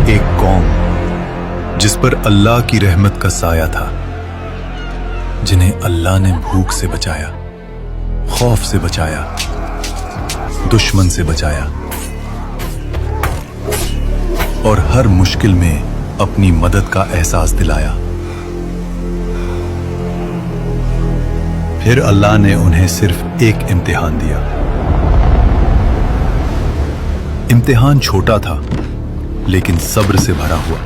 एक कौम जिस पर अल्लाह की रहमत का साया था, जिन्हें अल्लाह ने भूख से बचाया, खौफ से बचाया, दुश्मन से बचाया और हर मुश्किल में अपनी मदद का एहसास दिलाया। फिर अल्लाह ने उन्हें सिर्फ एक इम्तिहान दिया। इम्तिहान छोटा था लेकिन सब्र से भरा हुआ।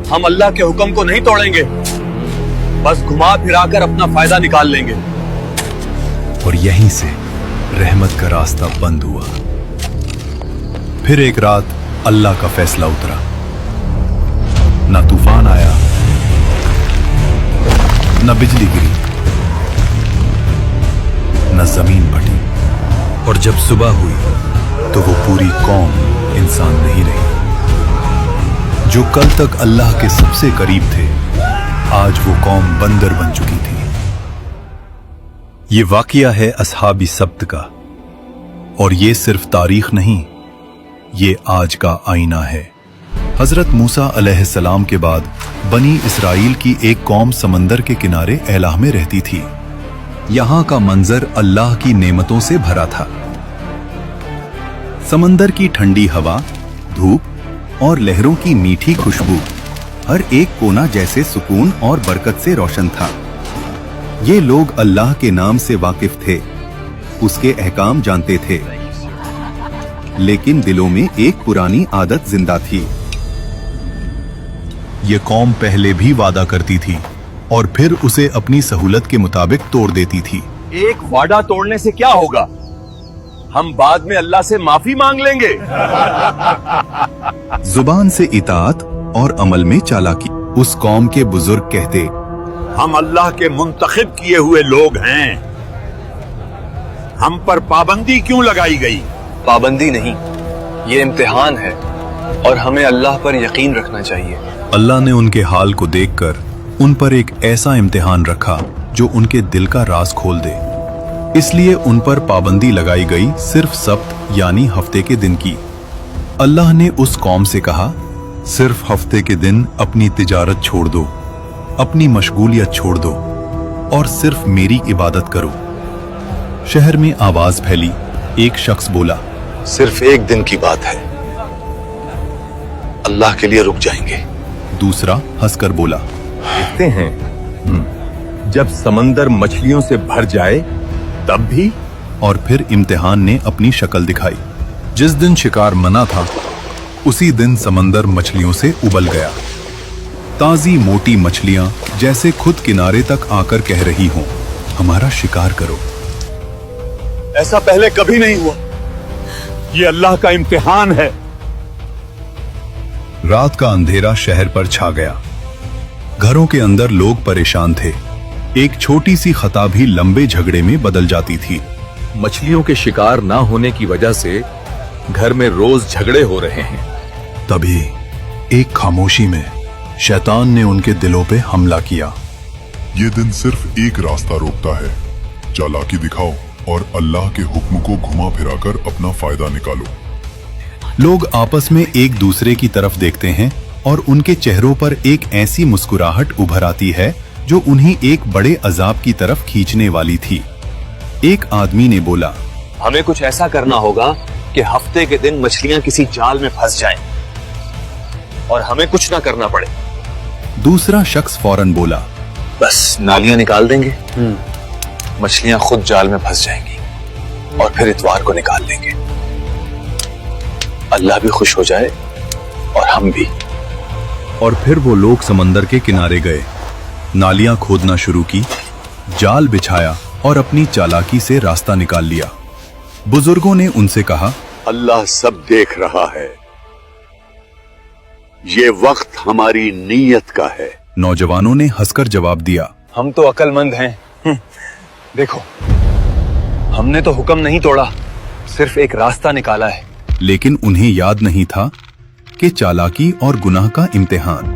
हम अल्लाह के हुक्म को नहीं तोड़ेंगे, बस घुमा फिराकर अपना फायदा निकाल लेंगे। और यहीं से रहमत का रास्ता बंद हुआ। फिर एक रात अल्लाह का फैसला उतरा। न तूफान आया, न बिजली गिरी, न जमीन फटी। और जब सुबह हुई तो वो पूरी कौम इंसान नहीं रही। जो कल तक अल्लाह के सबसे करीब थे, आज वो कौम बंदर बन चुकी थी। ये वाकया है असहाबी सब्त का, और ये सिर्फ तारीख नहीं, ये आज का आईना है। हजरत मूसा अलैहिस्सलाम के बाद बनी इसराइल की एक कौम समंदर के किनारे एलाह में रहती थी। यहां का मंजर अल्लाह की नेमतों से भरा था। समंदर की ठंडी हवा, धूप और लहरों की मीठी खुशबू, हर एक कोना जैसे सुकून और बरकत से रोशन था। ये लोग अल्लाह के नाम से वाकिफ थे, उसके अहकाम जानते थे, लेकिन दिलों में एक पुरानी आदत जिंदा थी। ये कौम पहले भी वादा करती थी और फिर उसे अपनी सहूलत के मुताबिक तोड़ देती थी। एक वादा तोड़ने से क्या होगा? हम बाद में अल्लाह से माफी मांग लेंगे। जुबान से इताअत और अमल में चालाकी। उस कौम के बुजुर्ग कहते, हम अल्लाह के मुंतखब किए हुए लोग हैं, हम पर पाबंदी क्यों लगाई गई? पाबंदी नहीं, ये इम्तिहान है और हमें अल्लाह पर यकीन रखना चाहिए। अल्लाह ने उनके हाल को देखकर उन पर एक ऐसा इम्तिहान रखा जो उनके दिल का राज खोल दे। इसलिए उन पर पाबंदी लगाई गई सिर्फ सब्त यानी हफ्ते के दिन की। अल्लाह ने उस कौम से कहा, सिर्फ हफ्ते के दिन अपनी तिजारत छोड़ दो, अपनी मशगूलियत छोड़ दो और सिर्फ मेरी इबादत करो। शहर में आवाज फैली। एक शख्स बोला, सिर्फ एक दिन की बात है, अल्लाह के लिए रुक जाएंगे। दूसरा हंसकर बोला, देखते हैं जब समंदर मछलियों से भर जाए तब भी। और फिर इम्तिहान ने अपनी शक्ल दिखाई। जिस दिन शिकार मना था, उसी दिन समंदर मछलियों से उबल गया। ताजी मोटी मछलियां जैसे खुद किनारे तक आकर कह रही हों, हमारा शिकार करो। ऐसा पहले कभी नहीं हुआ, ये अल्लाह का इम्तिहान है। रात का अंधेरा शहर पर छा गया। घरों के अंदर लोग परेशान थे। एक छोटी सी खता भी लंबे झगड़े में बदल जाती थी। मछलियों के शिकार ना होने की वजह से घर में रोज झगड़े हो रहे हैं। तभी एक खामोशी में शैतान ने उनके दिलों पे हमला किया। ये दिन सिर्फ एक रास्ता रोकता है, चालाकी दिखाओ और अल्लाह के हुक्म को घुमा फिराकर अपना फायदा निकालो। लोग आपस में एक दूसरे की तरफ देखते हैं और उनके चेहरों पर एक ऐसी मुस्कुराहट उभर आती है जो उन्हें एक बड़े अजाब की तरफ खींचने वाली थी। एक आदमी ने बोला, हमें कुछ ऐसा करना होगा कि हफ्ते के दिन मछलियां किसी जाल में फंस जाएं और हमें कुछ ना करना पड़े। दूसरा शख्स फौरन बोला, बस नालियां निकाल देंगे, मछलियां खुद जाल में फंस जाएंगी और फिर इतवार को निकाल लेंगे। अल्लाह भी खुश हो जाए और हम भी। और फिर वो लोग समंदर के किनारे गए, नालियां खोदना शुरू की, जाल बिछाया और अपनी चालाकी से रास्ता निकाल लिया। बुजुर्गों ने उनसे कहा, अल्लाह सब देख रहा है, ये वक्त हमारी नीयत का है। नौजवानों ने हंसकर जवाब दिया, हम तो अक्लमंद हैं। देखो, हमने तो हुक्म नहीं तोड़ा, सिर्फ एक रास्ता निकाला है। लेकिन उन्हें याद नहीं था कि चालाकी और गुनाह का इम्तिहान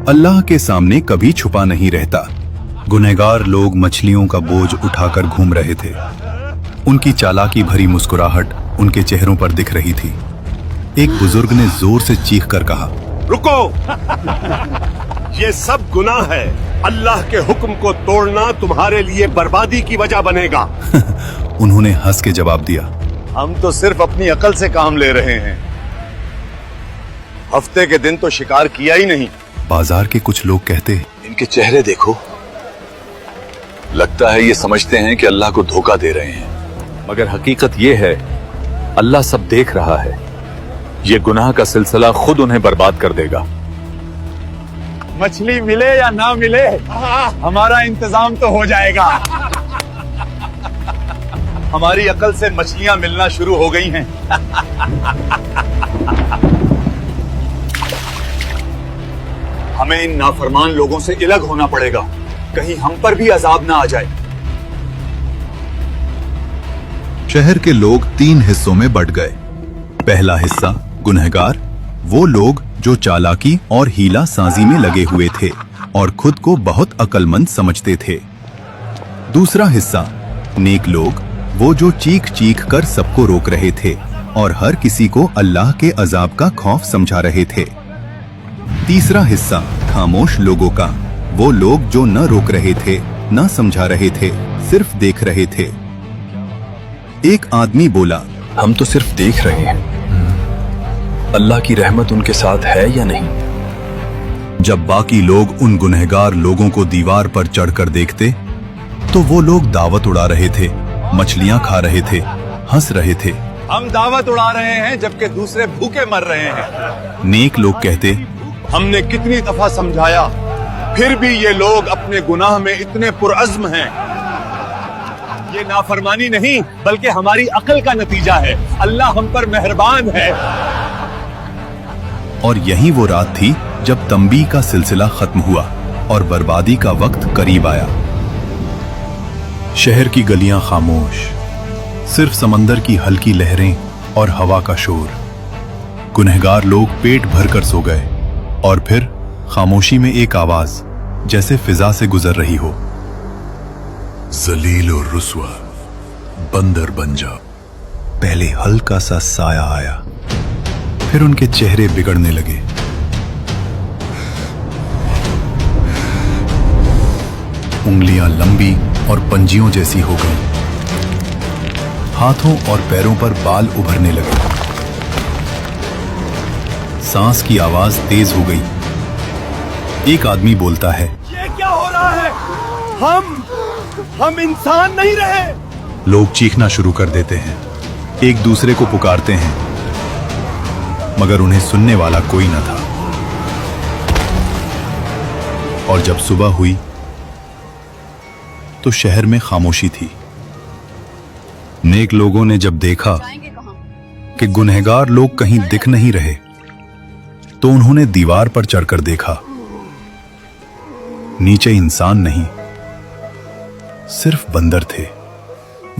अल्लाह के सामने कभी छुपा नहीं रहता। गुनहगार लोग मछलियों का बोझ उठाकर घूम रहे थे। उनकी चालाकी भरी मुस्कुराहट उनके चेहरों पर दिख रही थी। एक बुजुर्ग ने जोर से चीख कर कहा, रुको। ये सब गुनाह है। अल्लाह के हुक्म को तोड़ना तुम्हारे लिए बर्बादी की वजह बनेगा। उन्होंने हंस के जवाब दिया, हम तो सिर्फ अपनी अकल से काम ले रहे हैं। हफ्ते के दिन तो शिकार किया ही नहीं। बाजार के कुछ लोग कहते, इनके चेहरे देखो, लगता है ये समझते हैं कि अल्लाह को धोखा दे रहे हैं, मगर हकीकत ये है अल्लाह सब देख रहा है। ये गुनाह का सिलसिला खुद उन्हें बर्बाद कर देगा। मछली मिले या ना मिले, हमारा इंतजाम तो हो जाएगा। हमारी अकल से मछलियां मिलना शुरू हो गई हैं। हमें इन नाफरमान लोगों से अलग होना पड़ेगा, कहीं हम पर भी अजाब ना आ जाए। शहर के लोग 3 हिस्सों में बंट गए। पहला हिस्सा गुनहगार, वो लोग जो चालाकी और हीला साजी में लगे हुए थे और खुद को बहुत अक्लमंद समझते थे। दूसरा हिस्सा नेक लोग, वो जो चीख चीख कर सबको रोक रहे थे और हर किसी को अल्लाह के अजाब का खौफ समझा रहे थे। तीसरा हिस्सा खामोश लोगों का, वो लोग जो न रोक रहे थे, न समझा रहे थे, सिर्फ देख रहे थे। एक आदमी बोला, हम तो सिर्फ देख रहे हैं, अल्लाह की रहमत उनके साथ है या नहीं। जब बाकी लोग उन गुनहगार लोगों को दीवार पर चढ़कर देखते तो वो लोग दावत उड़ा रहे थे, मछलियां खा रहे थे, हंस रहे थे। हम दावत उड़ा रहे हैं जबकि दूसरे भूखे मर रहे हैं। नेक लोग कहते, हमने कितनी दफा समझाया, फिर भी ये लोग अपने गुनाह में इतने पुरअज़्म हैं। ये नाफरमानी नहीं बल्कि हमारी अकल का नतीजा है। अल्लाह हम पर मेहरबान है। और यही वो रात थी जब तंबी का सिलसिला खत्म हुआ और बर्बादी का वक्त करीब आया। शहर की गलियां खामोश, सिर्फ समंदर की हल्की लहरें और हवा का शोर। गुनहगार लोग पेट भरकर सो गए और फिर खामोशी में एक आवाज जैसे फिजा से गुजर रही हो, जलील और रुस्वा, बंदर बन जा। पहले हल्का सा साया आया, फिर उनके चेहरे बिगड़ने लगे। उंगलियां लंबी और पंजियों जैसी हो गईं। हाथों और पैरों पर बाल उभरने लगे। सांस की आवाज तेज हो गई। एक आदमी बोलता है, ये क्या हो रहा है? हम इंसान नहीं रहे। लोग चीखना शुरू कर देते हैं, एक दूसरे को पुकारते हैं, मगर उन्हें सुनने वाला कोई न था। और जब सुबह हुई तो शहर में खामोशी थी। नेक लोगों ने जब देखा कि गुनहगार लोग कहीं दिख नहीं रहे तो उन्होंने दीवार पर चढ़कर देखा। नीचे इंसान नहीं, सिर्फ बंदर थे।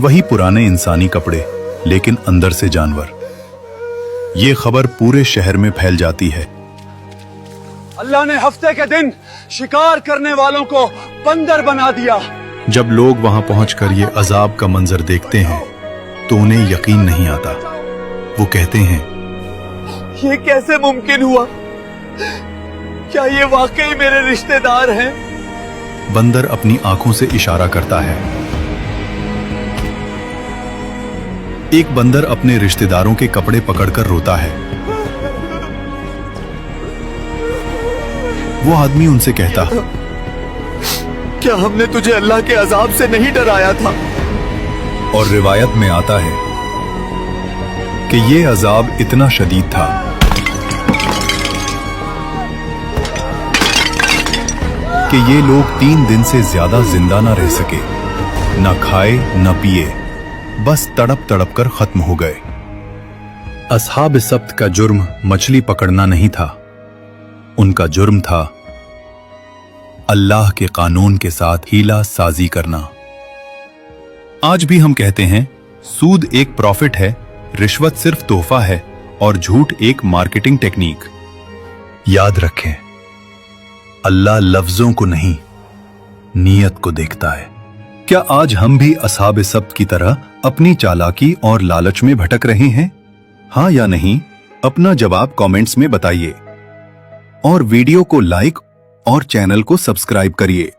वही पुराने इंसानी कपड़े, लेकिन अंदर से जानवर। ये खबर पूरे शहर में फैल जाती है। अल्लाह ने हफ्ते के दिन शिकार करने वालों को बंदर बना दिया। जब लोग वहां पहुंचकर ये अजाब का मंजर देखते हैं तो उन्हें यकीन नहीं आता। वो कहते हैं, ये कैसे मुमकिन हुआ? क्या ये वाकई मेरे रिश्तेदार हैं? बंदर अपनी आंखों से इशारा करता है। एक बंदर अपने रिश्तेदारों के कपड़े पकड़कर रोता है। वो आदमी उनसे कहता, क्या हमने तुझे अल्लाह के अजाब से नहीं डराया था? और रिवायत में आता है कि ये अजाब इतना शदीद था कि ये लोग 3 दिन से ज्यादा जिंदा ना रह सके, न खाए न पिए, बस तड़प तड़प कर खत्म हो गए। अस्हाब सब्त का जुर्म मछली पकड़ना नहीं था, उनका जुर्म था अल्लाह के कानून के साथ हीला साजी करना। आज भी हम कहते हैं सूद एक प्रॉफिट है, रिश्वत सिर्फ तोहफा है और झूठ एक मार्केटिंग टेक्निक। याद रखें, अल्लाह लफ्जों को नहीं, नीयत को देखता है। क्या आज हम भी अस्हाब सब्त की तरह अपनी चालाकी और लालच में भटक रहे हैं? हाँ या नहीं, अपना जवाब कमेंट्स में बताइए और वीडियो को लाइक और चैनल को सब्सक्राइब करिए।